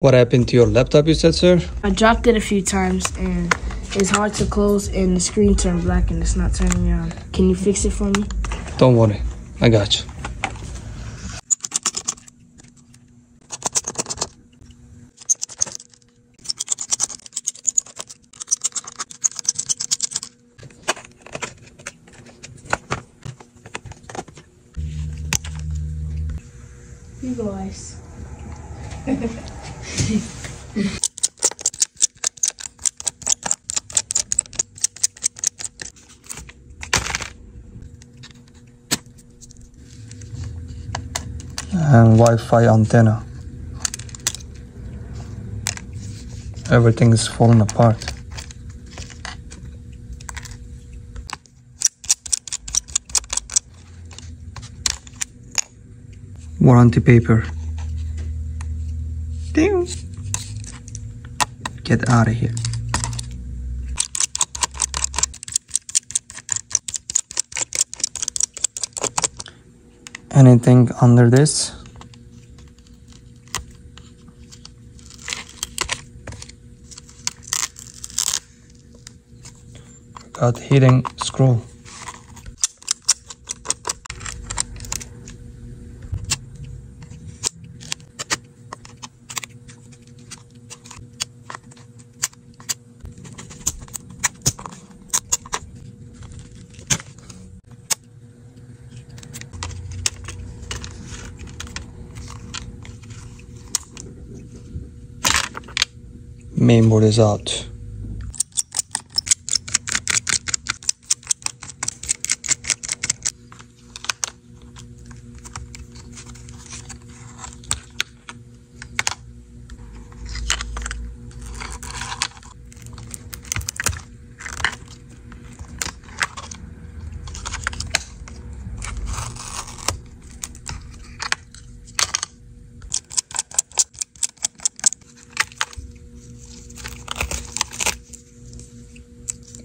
What happened to your laptop, you said, sir? I dropped it a few times and it's hard to close and the screen turned black and it's not turning on. Can you fix it for me? Don't worry, I got you. You go, Ice. And Wi-Fi antenna. Everything is falling apart. Warranty paper. Ding. Get out of here. Anything under this? Got heating screw. Mainboard is out.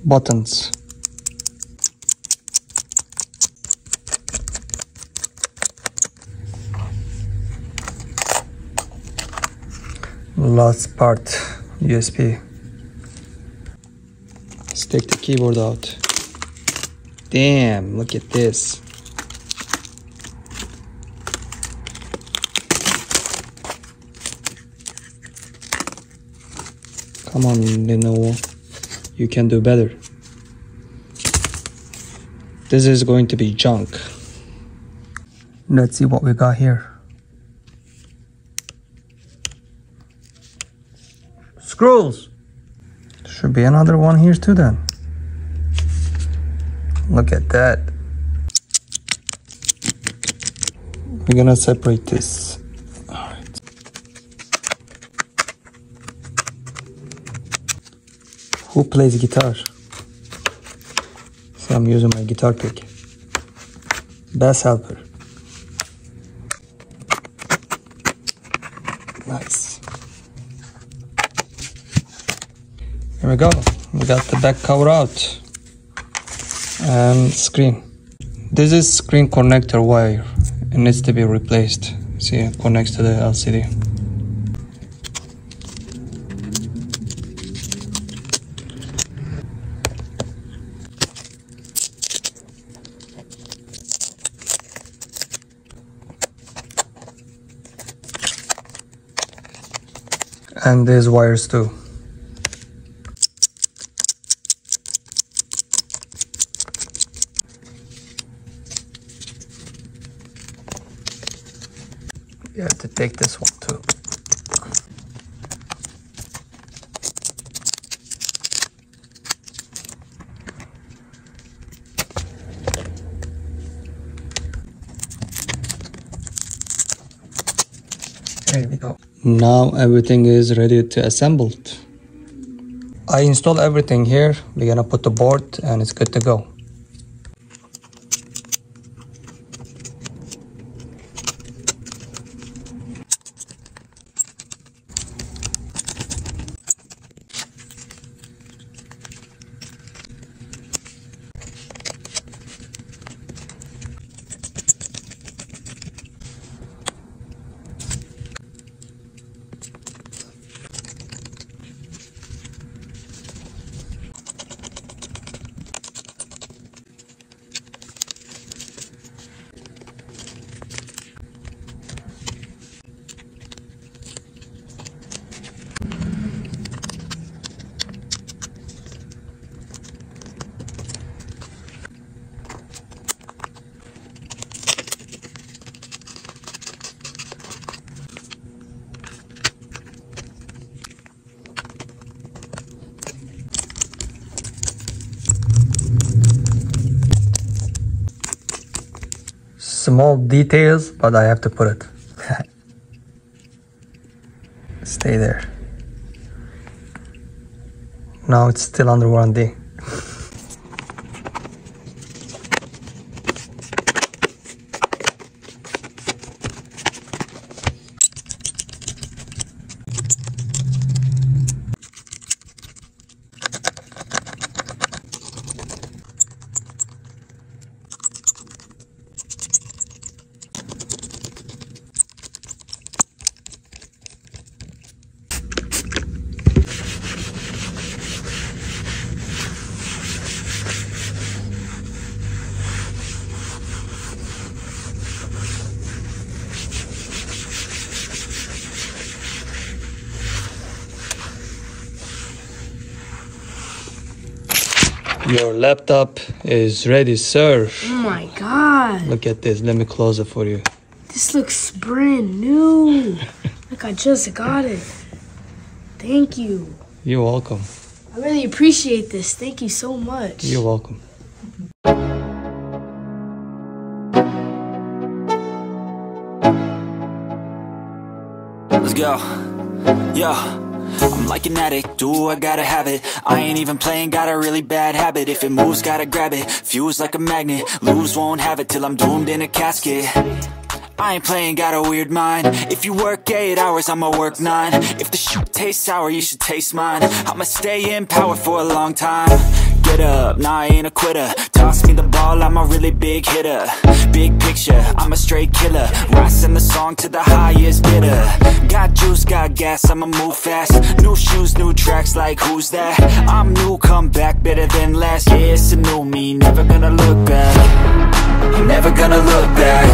Buttons. Last part, USB. Let's take the keyboard out. Damn, look at this. Come on, Lenovo. You can do better. This is going to be junk. Let's see what we got here. Scrolls. Should be another one here too then. Look at that. We're gonna separate this. Alright. Who plays guitar? So I'm using my guitar pick. Bass helper. Nice. Here we go. We got the back cover out. And screen. This is screen connector wire. It needs to be replaced. See, it connects to the LCD. And these wires too. You have to take this one too. There we go. Now everything is ready to assemble. I installed everything here. We're gonna put the board and it's good to go. small details, but I have to put it. Stay there. Now it's still under warranty. Your laptop is ready, sir. Oh my God. Look at this. Let me close it for you. This looks brand new. Like I just got it. Thank you. You're welcome. I really appreciate this. Thank you so much. You're welcome. Let's go. Yeah. I'm like an addict, ooh, I gotta have it. I ain't even playing, got a really bad habit. If it moves, gotta grab it. Fuse like a magnet, lose, won't have it till I'm doomed in a casket. I ain't playing, got a weird mind. If you work 8 hours, I'ma work 9. If the shoot tastes sour, you should taste mine. I'ma stay in power for a long time. Get up, nah, I ain't a quitter. Toss me the ball, I'm a really big hitter. Big picture, I'm a straight killer. Rising the song to the highest bidder. Got juice, got gas, I'ma move fast. New shoes, new tracks, like who's that? I'm new, come back, better than last. Yeah, it's a new me, never gonna look back. I'm never gonna look back.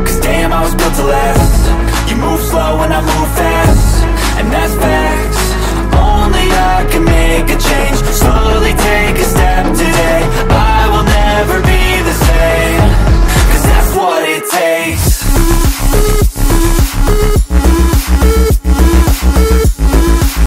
Cause damn, I was built to last. You move slow and I move fast.